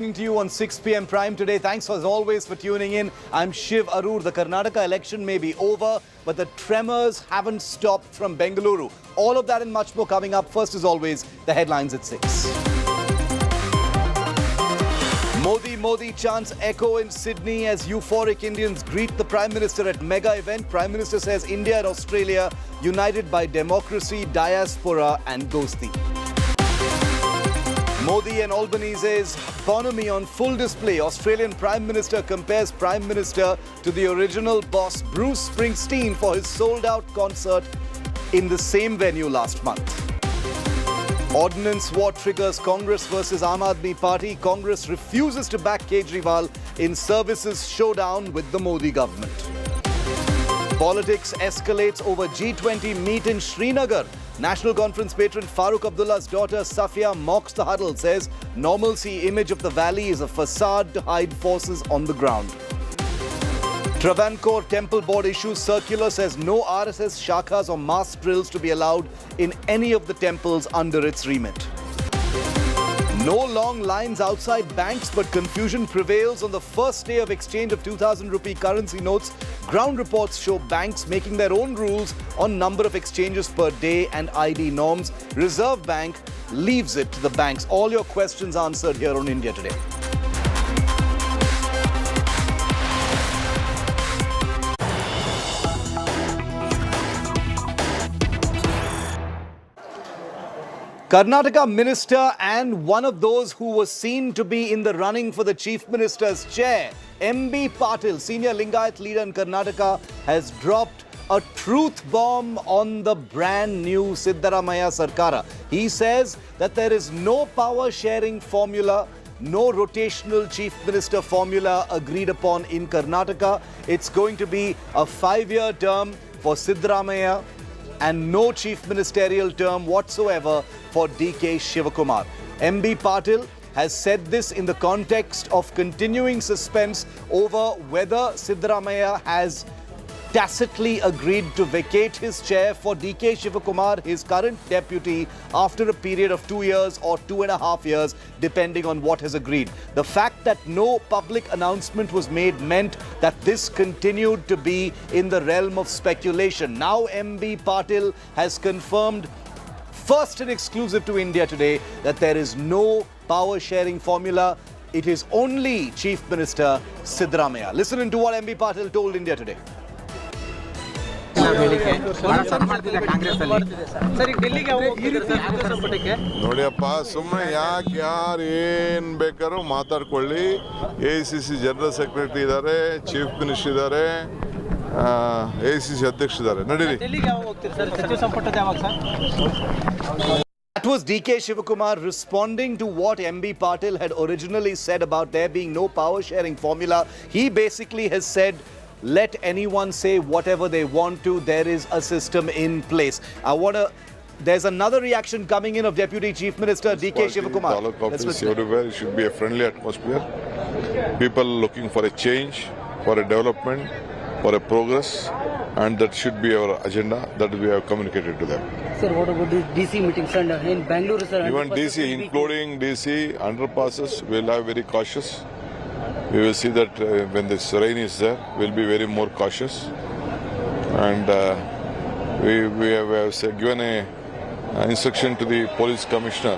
To you on 6 p.m. Prime today. Thanks as always for tuning in. I'm Shiv Aroor. The Karnataka election may be over, but the tremors haven't stopped from Bengaluru. All of that and much more coming up. First, as always, the headlines at 6. Modi chants echo in Sydney as euphoric Indians greet the Prime Minister at mega event. Prime Minister says India and Australia united by democracy, diaspora and dosti. Modi and Albanese's bonhomie on full display. Australian Prime Minister compares Prime Minister to the original boss Bruce Springsteen for his sold-out concert in the same venue last month. Ordnance war triggers Congress versus MLA Party. Party. Congress refuses to back Kejriwal in services showdown with the Modi government. Politics escalates over G20 meet in Srinagar. National Conference patron Farooq Abdullah's daughter Safia mocks the huddle, says normalcy image of the valley is a facade to hide forces on the ground. Travancore Temple Board issues circular, says no RSS shakhas or mass drills to be allowed in any of the temples under its remit. No long lines outside banks, but confusion prevails on the first day of exchange of 2,000 rupee currency notes. Ground reports show banks making their own rules on number of exchanges per day and ID norms. Reserve Bank leaves it to the banks. All your questions answered here on India Today. Karnataka minister and one of those who was seen to be in the running for the chief minister's chair, MB Patil, senior Lingayat leader in Karnataka, has dropped a truth bomb on the brand new Siddaramaiah Sarkara. He says that there is no power sharing formula, no rotational chief minister formula agreed upon in Karnataka. It's going to be a 5-year term for Siddaramaiah and no chief ministerial term whatsoever for DK Shivakumar. MB Patil has said this in the context of continuing suspense over whether Siddaramaiah has tacitly agreed to vacate his chair for DK Shivakumar, his current deputy, after a period of 2 years or 2.5 years, depending on what is agreed. The fact that no public announcement was made meant that this continued to be in the realm of speculation. Now MB Patil has confirmed, first and exclusive to India Today, that there is no power sharing formula. It is only Chief Minister Siddaramaiah. Listen to what MB Patil told India Today. ನೋಡಿಯಪ್ಪ ಸುಮ್ಮನೆ ಯಾಕೆ ಯಾರು ಏನು ಬೇಕಾದ್ರೂ ಮಾತಾಡ್ಕೊಳ್ಳಿ. AICC general secretary ಇದ್ದಾರೆ, chief minister ಇದ್ದಾರೆ, AICC ಅಧ್ಯಕ್ಷರಿದ್ದಾರೆ. ನಡೀರಿ. That was DK Shivakumar responding to what MB Patil had originally said about there being no power sharing formula. He basically has said, let anyone say whatever they want to. There is a system in place. There's another reaction coming in of Deputy Chief Minister DK Shivakumar. Everywhere it should be a friendly atmosphere. People looking for a change, for a development, for a progress, and that should be our agenda that we have communicated to them. Sir, what about the DC meetings in Bengaluru, sir? Even DC, including DC underpasses, we'll have very cautious. We will see that when this rain is there, we'll be very more cautious. And we have given a instruction to the police commissioner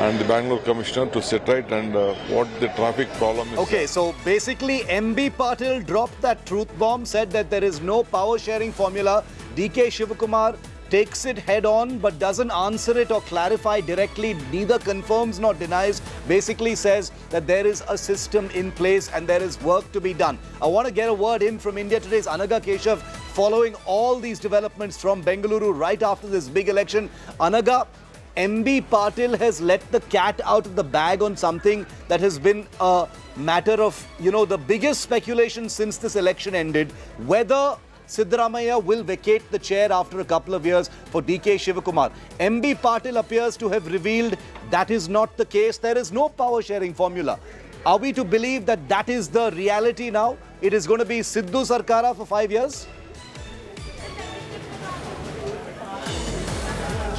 and the Bangalore commissioner to sit right and what the traffic problem is. Okay, so basically MB Patil dropped that truth bomb, said that there is no power sharing formula. DK Shivakumar takes it head on but doesn't answer it or clarify directly, neither confirms nor denies, basically says that there is a system in place and there is work to be done. I want to get a word in from India Today's Anaga Keshav following all these developments from Bengaluru right after this big election. Anaga, MB Patil has let the cat out of the bag on something that has been a matter of, the biggest speculation since this election ended, whether Siddaramaiah will vacate the chair after a couple of years for DK Shivakumar. MB Patil appears to have revealed that is not the case. There is no power sharing formula. Are we to believe that that is the reality now? It is going to be Siddu Sarkara for 5 years?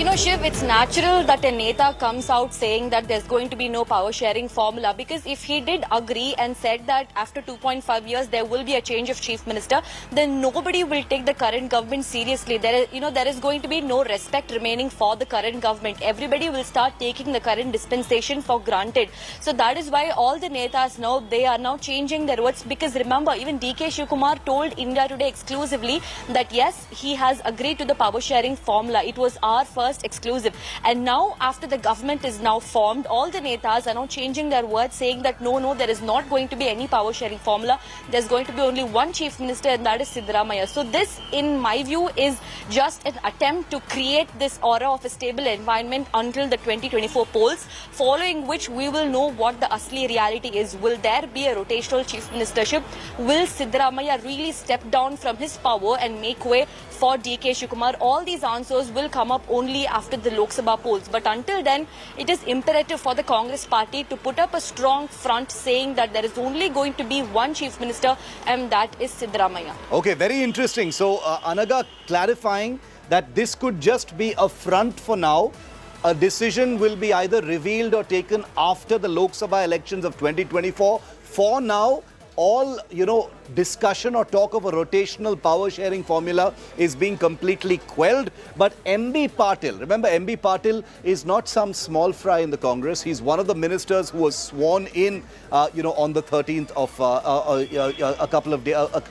You know, Shiv, it's natural that a Neta comes out saying that there's going to be no power sharing formula, because if he did agree and said that after 2.5 years there will be a change of chief minister, then nobody will take the current government seriously. There is going to be no respect remaining for the current government. Everybody will start taking the current dispensation for granted. So that is why all the Netas now, they are now changing their words, because remember, even DK Shivakumar told India Today exclusively that yes, he has agreed to the power sharing formula. It was our first exclusive. And now, after the government is now formed, all the Netas are now changing their words, saying that no, there is not going to be any power sharing formula. There's going to be only one chief minister, and that is Siddaramaiah. So this, in my view, is just an attempt to create this aura of a stable environment until the 2024 polls, following which we will know what the asli reality is. Will there be a rotational chief ministership? Will Siddaramaiah really step down from his power and make way for DK Shivakumar? All these answers will come up only after the Lok Sabha polls. But until then, it is imperative for the Congress party to put up a strong front, saying that there is only going to be one chief minister, and that is Siddaramaiah. Okay, very interesting. So, Anaga clarifying that this could just be a front for now. A decision will be either revealed or taken after the Lok Sabha elections of 2024. For now, all, discussion or talk of a rotational power sharing formula is being completely quelled. But MB Patil, remember, MB Patil is not some small fry in the Congress. He's one of the ministers who was sworn in, on the 13th of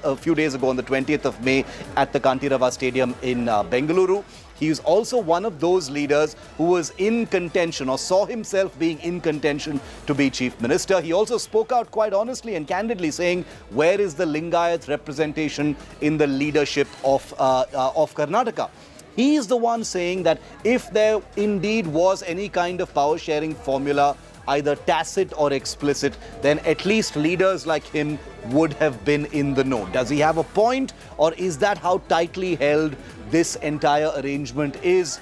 a few days ago, on the 20th of May at the Kantirava Stadium in Bengaluru. He is also one of those leaders who was in contention, or saw himself being in contention to be chief minister. He also spoke out quite honestly and candidly, saying, where is the Lingayat representation in the leadership of Karnataka? He is the one saying that if there indeed was any kind of power sharing formula, either tacit or explicit, then at least leaders like him would have been in the know. Does he have a point, or is that how tightly held this entire arrangement is,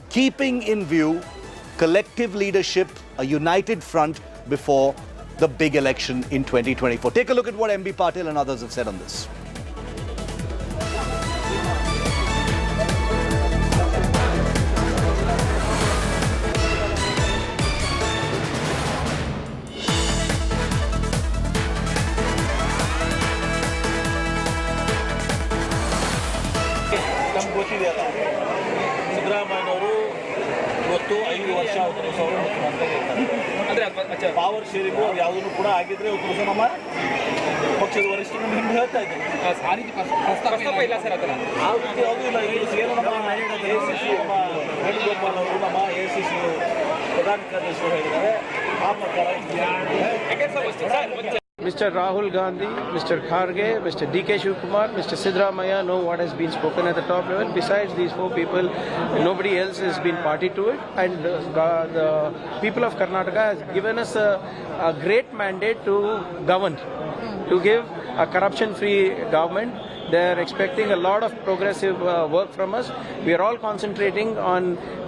keeping in view collective leadership, a united front before the big election in 2024? Take a look at what MB Patil and others have said on this. ನಮ್ಗೆ ಗೊತ್ತಿದೆಯಲ್ಲ, ಸಿದ್ದರಾಮಯ್ಯನವರು ಇವತ್ತು 5 ವರ್ಷ ಉತ್ತರಿಸೋರು ಮುಖ್ಯಮಂತ್ರಿ power sharing ಅವ್ರು ಯಾವುದನ್ನು ಕೂಡ ಆಗಿದ್ರೆ ಉತ್ತರಿಸೋ ನಮ್ಮ ಪಕ್ಷದ ವರಿಷ್ಠರು ನಮ್ಮ ಹಿಂದೆ ಹೇಳ್ತಾ ಇದ್ದಾರೆ. ಆ ರೀತಿ ಪ್ರಸ್ತಾಪ ಇಲ್ಲ ಸರ್, ಅದರ ಆ ರೀತಿ ಯಾವುದೂ ಇಲ್ಲ. ಏನು ನಮ್ಮ ACC ವೇಣುಗೋಪಾಲ್ ಅವರು, ನಮ್ಮ ACC ಪ್ರಧಾನ ಕಾರ್ಯದರ್ಶಿಗಳು ಹೇಳಿದ್ದಾರೆ. ಆ ಪ್ರಕಾರ Mr. Rahul Gandhi, Mr. Kharge, Mr. DK Shivakumar, Mr. Siddaramaiah know what has been spoken at the top level. Besides these 4 people, nobody else has been party to it. And the people of Karnataka has given us a great mandate to govern, to give a corruption-free government. They are expecting a lot of progressive work from us. We are all concentrating on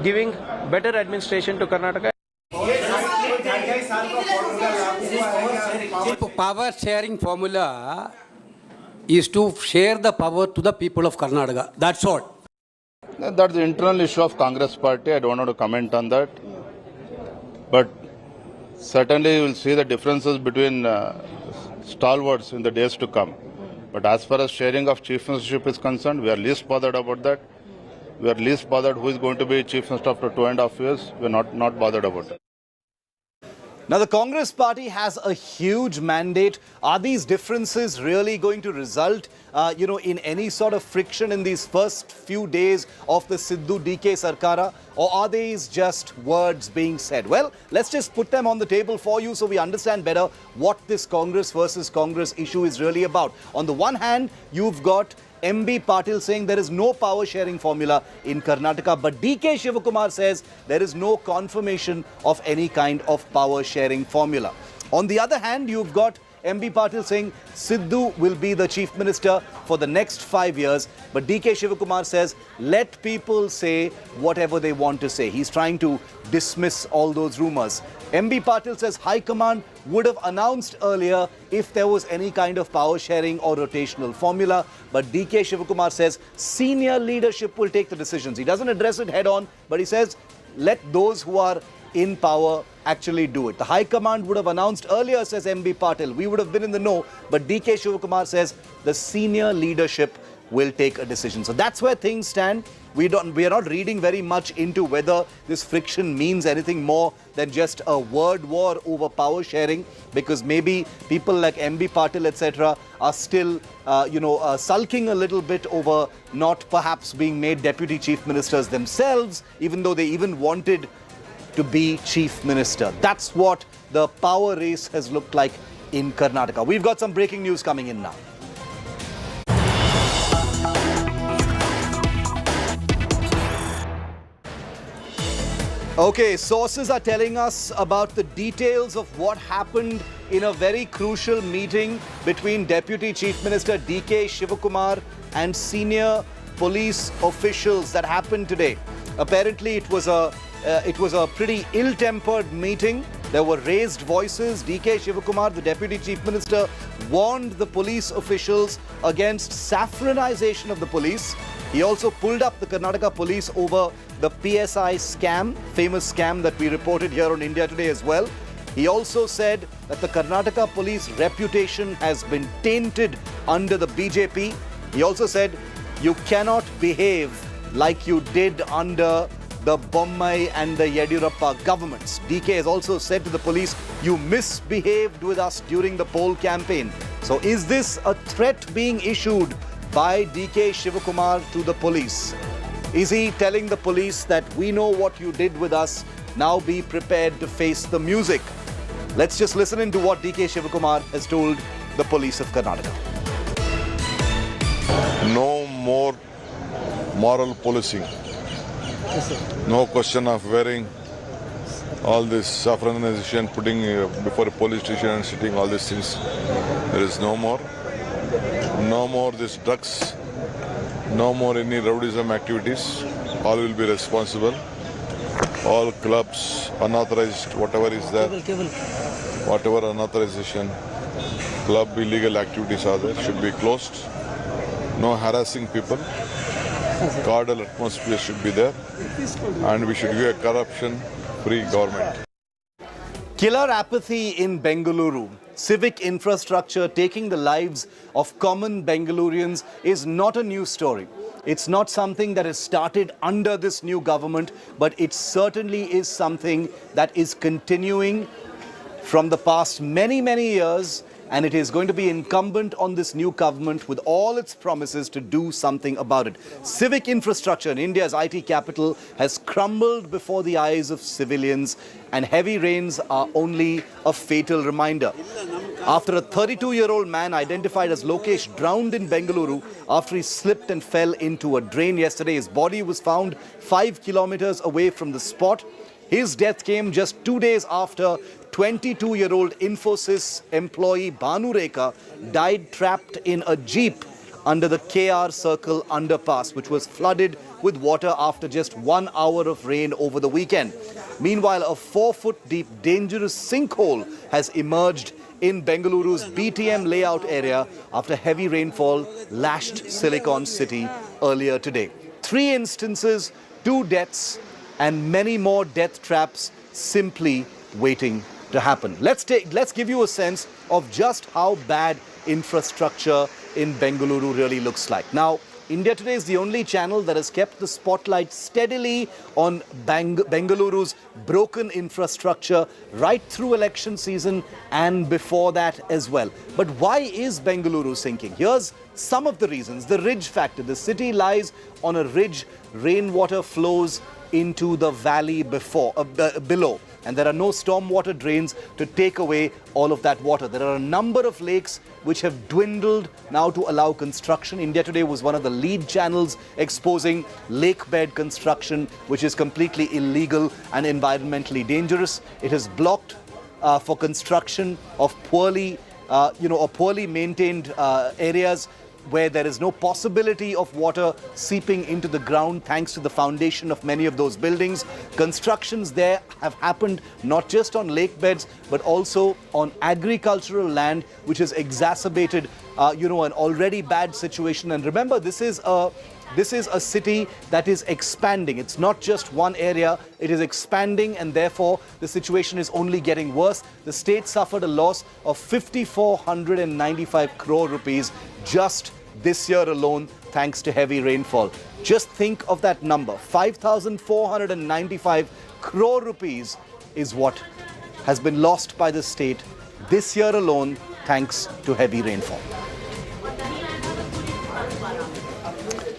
giving better administration to Karnataka. Power sharing formula is to share the power to the people of Karnataka. That's all. That's the internal issue of Congress party. I don't want to comment on that. But certainly you will see the differences between stalwarts in the days to come. But as far as sharing of chief ministership is concerned, we are least bothered about that. We are least bothered who is going to be chief minister after 2.5 years. We are not bothered about it. Now, the Congress party has a huge mandate. Are these differences really going to result, in any sort of friction in these first few days of the Siddu DK Sarkara? Or are these just words being said? Well, let's just put them on the table for you so we understand better what this Congress versus Congress issue is really about. On the one hand, you've got MB Patil saying there is no power sharing formula in Karnataka, but DK Shivakumar says there is no confirmation of any kind of power sharing formula. On the other hand, you've got MB Patil saying Siddu will be the chief minister for the next 5 years. But DK Shivakumar says, let people say whatever they want to say. He's trying to dismiss all those rumors. MB Patil says High Command would have announced earlier if there was any kind of power sharing or rotational formula. But DK Shivakumar says senior leadership will take the decisions. He doesn't address it head on, but he says let those who are in power actually do it. The High Command would have announced earlier, says MB Patil. We would have been in the know, but DK Shivakumar says the senior leadership will take a decision. So that's where things stand. We are not reading very much into whether this friction means anything more than just a word war over power sharing, because maybe people like MB Patil, etc., are still, sulking a little bit over not perhaps being made deputy chief ministers themselves, even though they even wanted to be chief minister. That's what the power race has looked like in Karnataka. We've got some breaking news coming in now. Okay, sources are telling us about the details of what happened in a very crucial meeting between Deputy Chief Minister DK Shivakumar and senior police officials that happened today. Apparently, it was a pretty ill-tempered meeting. There were raised voices. DK Shivakumar, the Deputy Chief Minister, warned the police officials against saffronization of the police. He also pulled up the Karnataka police over the PSI scam, famous scam that we reported here on India Today as well. He also said that the Karnataka police reputation has been tainted under the BJP. He also said you cannot behave like you did under the Bommai and the Yediyurappa governments. DK has also said to the police, you misbehaved with us during the poll campaign. So is this a threat being issued by DK Shivakumar to the police? Is he telling the police that we know what you did with us, now be prepared to face the music? Let's just listen into what DK Shivakumar has told the police of Karnataka. No more moral policing. No question of wearing all this saffronization, putting before a police station and sitting, all these things. There is no more. No more this drugs. No more any rowdyism activities. All will be responsible. All clubs, unauthorized, whatever is there, whatever unauthorization, club illegal activities are there, should be closed. No harassing people. Cordial atmosphere should be there. And we should give a corruption-free government. Killer apathy in Bengaluru. Civic infrastructure taking the lives of common Bengalurians is not a new story. It's not something that has started under this new government, but it certainly is something that is continuing from the past many, many years, and it is going to be incumbent on this new government with all its promises to do something about it. Civic infrastructure in India's IT capital has crumbled before the eyes of civilians, and heavy rains are only a fatal reminder. After a 32-year-old man identified as Lokesh drowned in Bengaluru after he slipped and fell into a drain yesterday, his body was found 5 kilometers away from the spot. His death came just 2 days after 22-year-old Infosys employee Bhanu Rekha died trapped in a jeep under the KR Circle underpass, which was flooded with water after just 1 hour of rain over the weekend. Meanwhile, a 4-foot-deep dangerous sinkhole has emerged in Bengaluru's BTM layout area after heavy rainfall lashed Silicon City earlier today. 3 instances, 2 deaths, and many more death traps simply waiting to happen. Let's give you a sense of just how bad infrastructure in Bengaluru really looks like. Now, India Today is the only channel that has kept the spotlight steadily on Bengaluru's broken infrastructure right through election season and before that as well. But why is Bengaluru sinking? Here's some of the reasons. The ridge factor. The city lies on a ridge. Rainwater flows into the valley below, and there are no stormwater drains to take away all of that water. There are a number of lakes which have dwindled now to allow construction. India Today was one of the lead channels exposing lake bed construction, which is completely illegal and environmentally dangerous. It has blocked for construction of poorly or poorly maintained areas where there is no possibility of water seeping into the ground thanks to the foundation of many of those buildings. Constructions there have happened not just on lake beds but also on agricultural land, which has exacerbated an already bad situation. And remember, this is a city that is expanding. It's not just one area, it is expanding, and therefore the situation is only getting worse. The state suffered a loss of 5,495 crore rupees just this year alone thanks to heavy rainfall. Just think of that number. 5,495 crore rupees is what has been lost by the state this year alone thanks to heavy rainfall.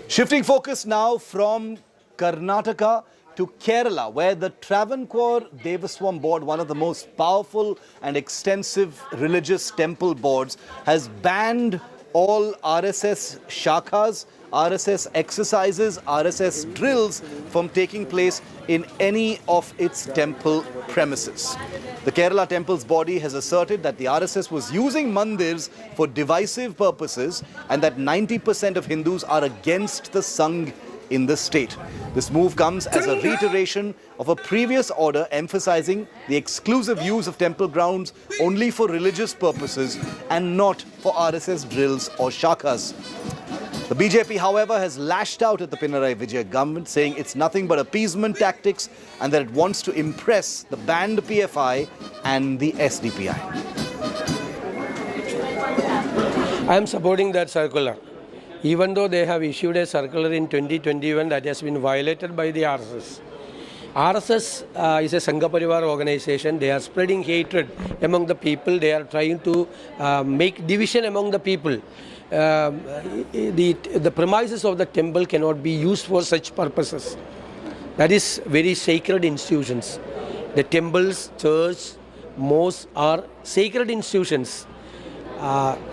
Shifting focus now from Karnataka to Kerala, where the Travancore Devaswam Board, one of the most powerful and extensive religious temple boards, has banned all RSS shakhas, RSS exercises, RSS drills from taking place in any of its temple premises. The Kerala Temple's body has asserted that the RSS was using mandirs for divisive purposes and that 90% of Hindus are against the Sangh in the state. This move comes as a reiteration of a previous order emphasizing the exclusive use of temple grounds only for religious purposes and not for RSS drills or shakhas. The BJP, however, has lashed out at the Pinarayi Vijay government, saying it's nothing but appeasement tactics and that it wants to impress the banned PFI and the SDPI. I am supporting that circular. Even though they have issued a circular in 2021 that has been violated by the RSS. RSS is a Sangha Parivar organization. They are spreading hatred among the people. They are trying to make division among the people. The premises of the temple cannot be used for such purposes. That is very sacred institutions. The temples, church, mosques are sacred institutions.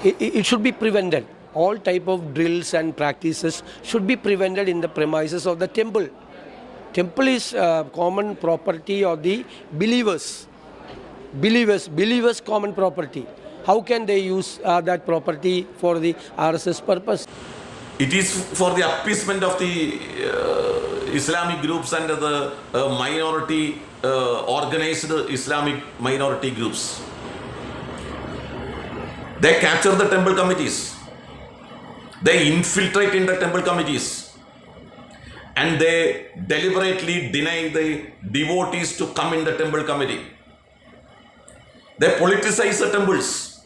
It should be prevented. All type of drills and practices should be prevented in the premises of the temple. Temple is common property of the believers. Believers common property. How can they use that property for the RSS purpose? It is for the appeasement of the Islamic groups and the minority organized Islamic minority groups. They capture the temple committees. They infiltrate in the temple committees and they deliberately deny the devotees to come in the temple committee. They politicize the temples.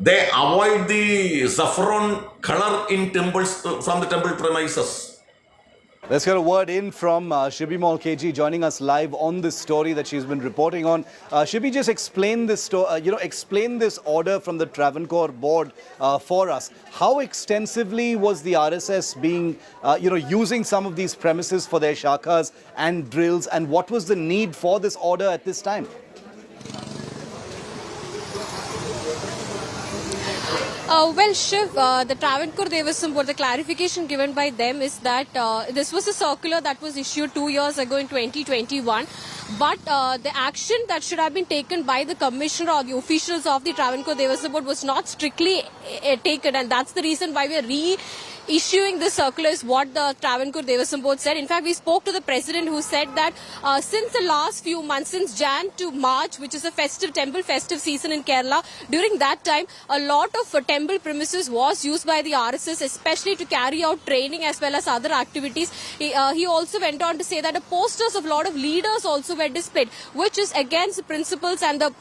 They avoid the saffron color in temples from the temple premises. Let's get a word in from Shibi KG joining us live on this story that she's been reporting on. Shibi, just explain this explain this order from the Travancore board for us. How extensively was the RSS being, using some of these premises for their shakhas and drills, and what was the need for this order at this time? Well, Shiv, the Travancore Devaswam Board, the clarification given by them is that this was a circular that was issued 2 years ago in 2021. But the action that should have been taken by the commissioner or the officials of the Travancore Devaswam Board was not strictly taken, and that's the reason why we are issuing this circular is what the Travancore Devaswam Board said. In fact, we spoke to the president who said that since the last few months, since Jan to March, which is a temple festive season in Kerala, during that time, a lot of temple premises was used by the RSS, especially to carry out training as well as other activities. He also went on to say that the posters of a lot of leaders also were displayed, which is against the principles and the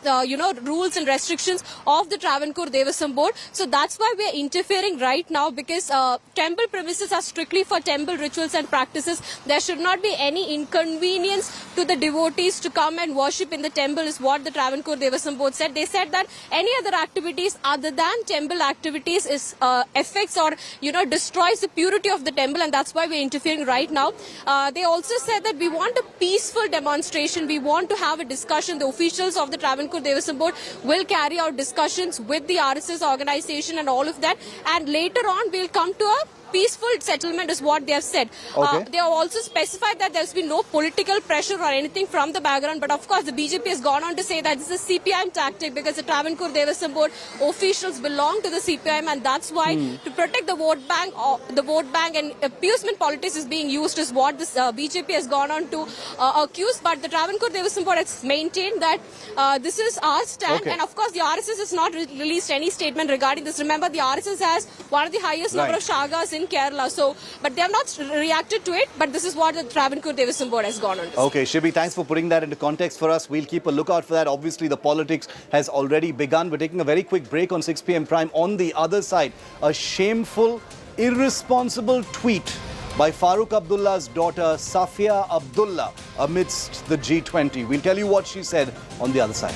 rules and restrictions of the Travancore Devaswam Board. So that's why we are interfering right now, because temple premises are strictly for temple rituals and practices. There should not be any inconvenience to the devotees to come and worship in the temple, is what the Travancore Devaswam Board said. They said that any other activities other than temple activities is affects or destroys the purity of the temple, and that's why we're interfering right now. They also said that we want a peaceful demonstration. We want to have a discussion. The officials of the Travancore Devaswam Board will carry out discussions with the RSS organization and all of that, and later on we'll come to a peaceful settlement is what they have said. Okay. They have also specified that there's been no political pressure or anything from the background, but of course the BJP has gone on to say that this is a CPIM tactic because the Travancore Devasam Board officials belong to the CPIM, and that's why to protect the vote bank and appeasement politics is being used is what this BJP has gone on to accuse. But the Travancore Devasam Board has maintained that this is our stand, and of course the RSS has not released any statement regarding this. Remember, the RSS has one of the highest number of shagas in Kerala, so but they have not reacted to it. But this is what the Travancore Devasam Board has gone on to say. Okay, Shibi, thanks for putting that into context for us. We'll keep a lookout for that. Obviously, the politics has already begun. We're taking a very quick break on 6 p.m. Prime. On the other side, a shameful, irresponsible tweet by Farooq Abdullah's daughter, Safia Abdullah, amidst the G20. We'll tell you what she said on the other side.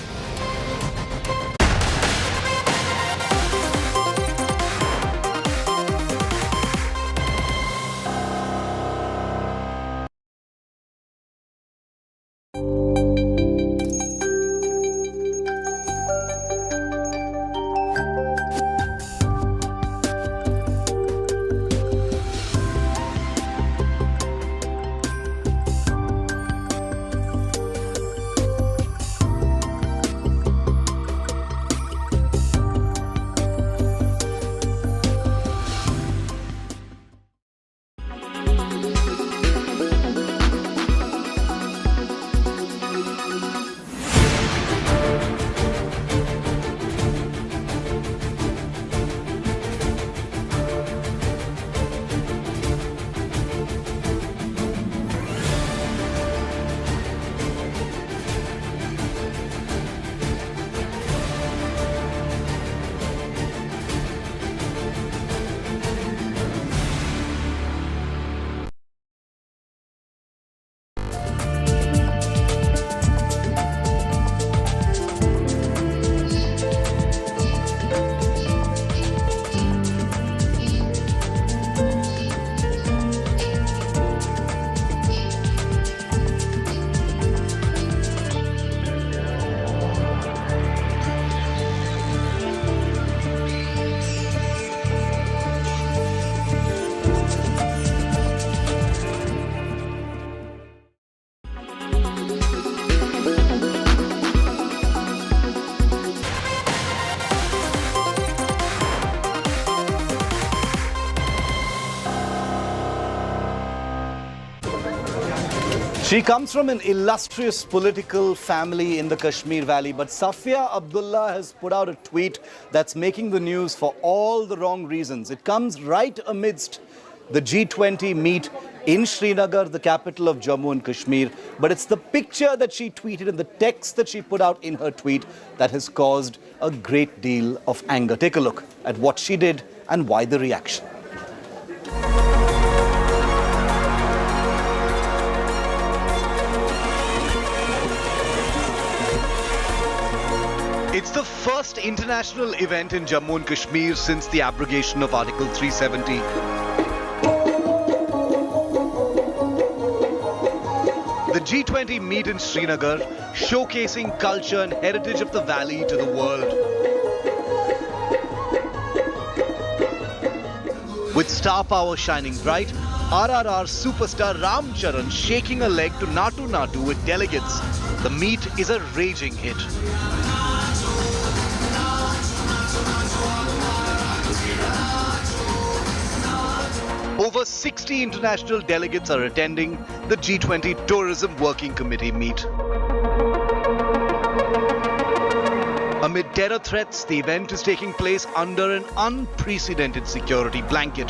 She comes from an illustrious political family in the Kashmir Valley, but Safia Abdullah has put out a tweet that's making the news for all the wrong reasons. It comes right amidst the G20 meet in Srinagar, the capital of Jammu and Kashmir. But it's the picture that she tweeted and the text that she put out in her tweet that has caused a great deal of anger. Take a look at what she did and why the reaction. It's the first international event in Jammu and Kashmir since the abrogation of Article 370. The G20 meet in Srinagar, showcasing culture and heritage of the valley to the world. With star power shining bright, RRR superstar Ram Charan shaking a leg to Natu Natu with delegates. The meet is a raging hit. Over 60 international delegates are attending the G20 Tourism Working Committee meet. Amid terror threats, the event is taking place under an unprecedented security blanket.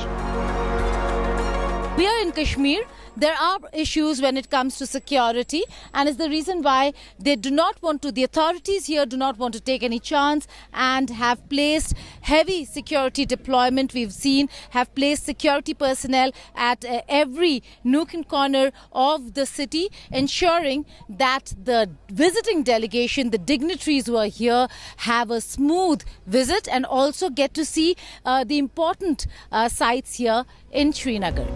We are in Kashmir. There are issues when it comes to security, and it's the reason why they do not want to, the authorities here do not want to take any chance and have placed heavy security deployment. We've seen have placed security personnel at every nook and corner of the city, ensuring that the visiting delegation, the dignitaries who are here, have a smooth visit and also get to see the important sites here in Srinagar.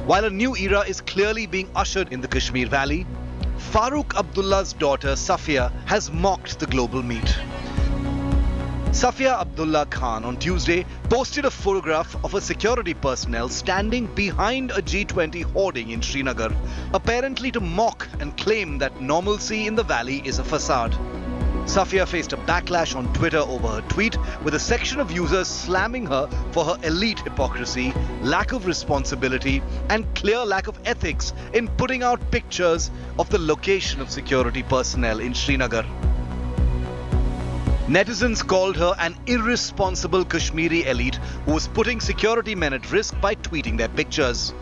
While a new era is clearly being ushered in the Kashmir Valley, Farooq Abdullah's daughter Safia has mocked the global meet. Safia Abdullah Khan on Tuesday posted a photograph of a security personnel standing behind a G20 hoarding in Srinagar, apparently to mock and claim that normalcy in the valley is a facade. Safia faced a backlash on Twitter over her tweet, with a section of users slamming her for her elite hypocrisy, lack of responsibility, and clear lack of ethics in putting out pictures of the location of security personnel in Srinagar. Netizens called her an irresponsible Kashmiri elite who was putting security men at risk by tweeting their pictures.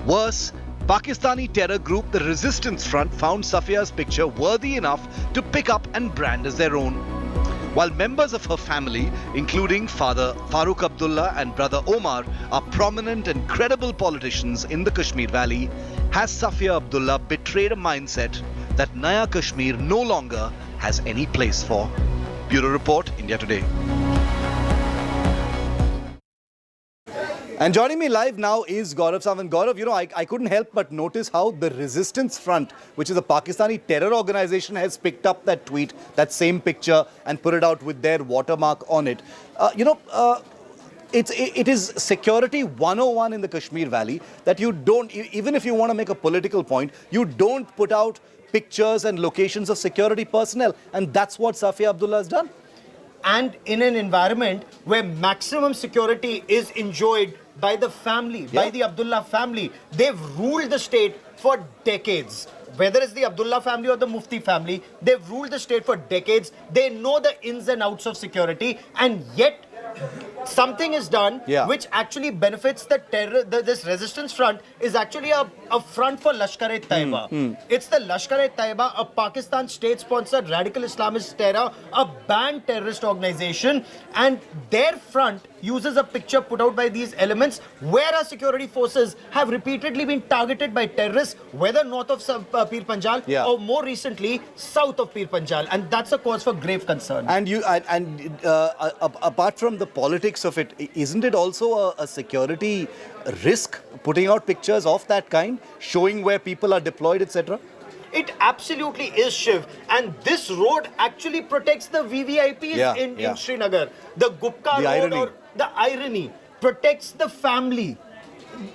Worse, Pakistani terror group the Resistance Front found Safia's picture worthy enough to pick up and brand as their own. While members of her family, including father Farooq Abdullah and brother Omar, are prominent and credible politicians in the Kashmir Valley, has Safia Abdullah betrayed a mindset that Naya Kashmir no longer has any place for? Bureau Report, India Today. And joining me live now is Gaurav Sawant. Gaurav, you know, I couldn't help but notice how the Resistance Front, which is a Pakistani terror organization, has picked up that tweet, that same picture, and put it out with their watermark on it. It is security 101 in the Kashmir Valley that you don't, even if you want to make a political point, you don't put out pictures and locations of security personnel. And that's what Safia Abdullah has done. And in an environment where maximum security is enjoyed by the family, by the Abdullah family. They've ruled the state for decades. Whether it's the Abdullah family or the Mufti family, they've ruled the state for decades. They know the ins and outs of security, and yet something is done which actually benefits the terror. This resistance front is actually a front for Lashkar-e-Taiba. It's the Lashkar-e-Taiba, a Pakistan state-sponsored radical Islamist terror, a banned terrorist organization, and their front uses a picture put out by these elements where our security forces have repeatedly been targeted by terrorists, whether north of Pir Panjal or more recently south of Pir Panjal, and that's a cause for grave concern. And apart from the politics of it, isn't it also a security risk putting out pictures of that kind, showing where people are deployed, etc.? It absolutely is, Shiv. And this road actually protects the VVIPs in Srinagar. The Gupka road, or the irony, protects the family.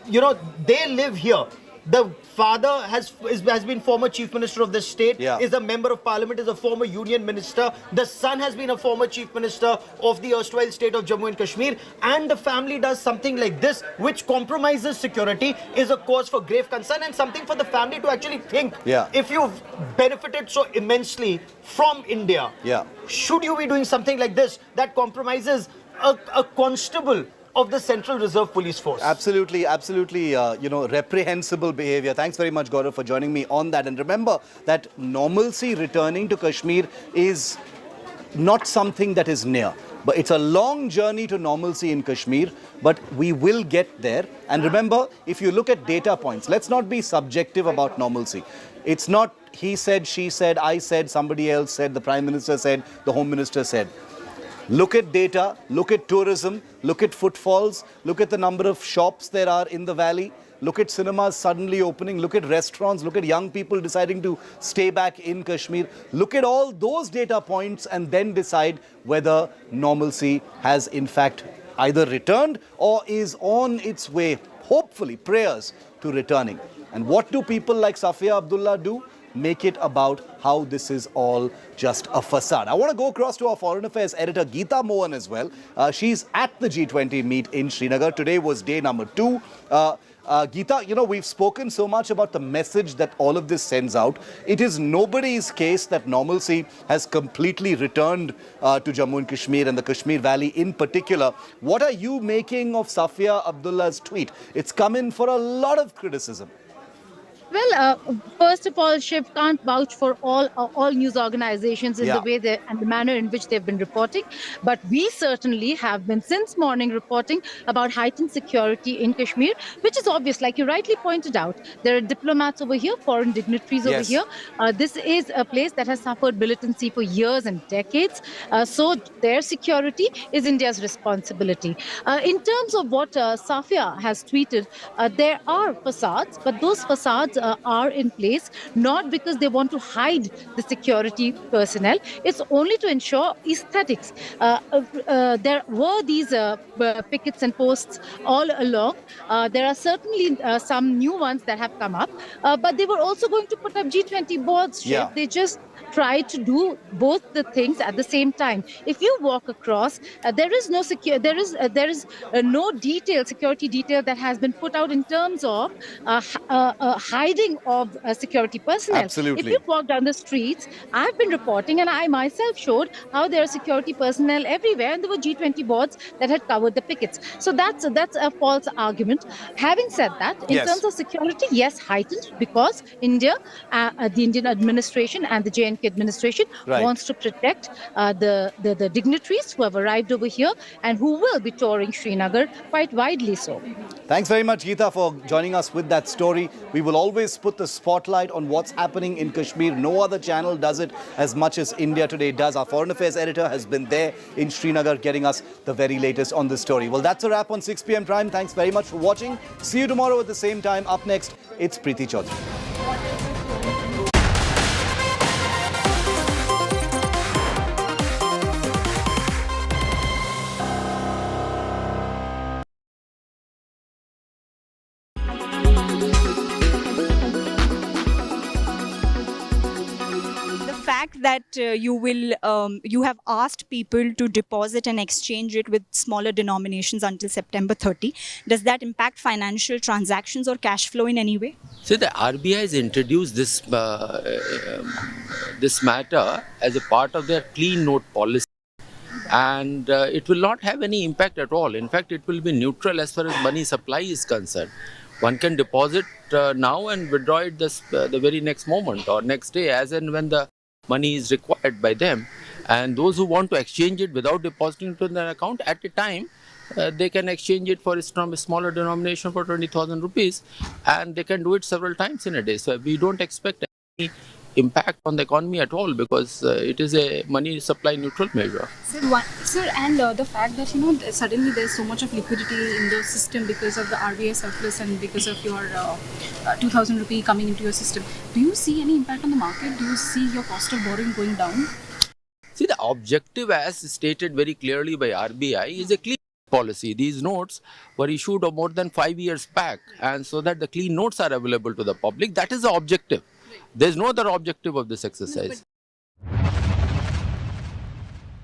You know, they live here. The father has been former chief minister of the state, is a member of parliament, is a former union minister. The son has been a former chief minister of the erstwhile state of Jammu and Kashmir. And the family does something like this, which compromises security, is a cause for grave concern and something for the family to actually think. If you've benefited so immensely from India, should you be doing something like this that compromises a constable of the Central Reserve Police Force? Absolutely, reprehensible behavior. Thanks very much, Gaurav, for joining me on that. And remember that normalcy returning to Kashmir is not something that is near. But it's a long journey to normalcy in Kashmir, but we will get there. And remember, if you look at data points, let's not be subjective about normalcy. It's not he said, she said, I said, somebody else said, the Prime Minister said, the Home Minister said. Look at data, look at tourism, look at footfalls, look at the number of shops there are in the valley, look at cinemas suddenly opening, look at restaurants, look at young people deciding to stay back in Kashmir. Look at all those data points and then decide whether normalcy has in fact either returned or is on its way, hopefully, prayers to returning. And what do people like Safia Abdullah do? Make it about how this is all just a facade. I want to go across to our Foreign Affairs editor, Geeta Mohan, as well. She's at the G20 meet in Srinagar. Today was day number 2. Geeta, you know, we've spoken so much about the message that all of this sends out. It is nobody's case that normalcy has completely returned to Jammu and Kashmir and the Kashmir Valley in particular. What are you making of Safia Abdullah's tweet? It's come in for a lot of criticism. Well, first of all, Shiv can't vouch for all news organizations in the way and the manner in which they've been reporting. But we certainly have been since morning reporting about heightened security in Kashmir, which is obvious, like you rightly pointed out. There are diplomats over here, foreign dignitaries over here. This is a place that has suffered militancy for years and decades. So their security is India's responsibility. In terms of what Safia has tweeted, there are facades, but those facades are in place, not because they want to hide the security personnel. It's only to ensure aesthetics. There were these pickets and posts all along. There are certainly some new ones that have come up, but they were also going to put up G20 boards. Shiv. Yeah. They just try to do both the things at the same time. If you walk across, there is no no security detail that has been put out in terms of hiding of security personnel. Absolutely. If you walk down the streets, I've been reporting, and I myself showed how there are security personnel everywhere, and there were G20 boards that had covered the pickets. So that's a false argument. Having said that, in Yes. terms of security, yes, heightened, because India, the Indian administration and the J&K administration Right. wants to protect the dignitaries who have arrived over here and who will be touring Srinagar quite widely so. Thanks very much, Geeta, for joining us with that story. We will always put the spotlight on what's happening in Kashmir. No other channel does it as much as India Today does. Our foreign affairs editor has been there in Srinagar getting us the very latest on this story. Well, that's a wrap on 6 p.m. Prime. Thanks very much for watching. See you tomorrow at the same time. Up next, it's Preeti Chaudhary. That you have asked people to deposit and exchange it with smaller denominations until September 30. Does that impact financial transactions or cash flow in any way? So the RBI has introduced this this matter as a part of their clean note policy, and it will not have any impact at all. In fact, it will be neutral as far as money supply is concerned. One can deposit now and withdraw it the very next moment or next day, as and when the money is required by them. And those who want to exchange it without depositing it in their account at a time, they can exchange it for a smaller denomination for 20,000 rupees, and they can do it several times in a day. So we don't expect any impact on the economy at all, because it is a money supply neutral measure. Sir, and the fact that suddenly there's so much of liquidity in the system because of the RBI surplus and because of your 2,000 rupee coming into your system, do you see any impact on the market? Do you see your cost of borrowing going down? See, the objective, as stated very clearly by RBI, is a clean policy. These notes were issued more than 5 years back, and so that the clean notes are available to the public. That is the objective. There's no other objective of this exercise.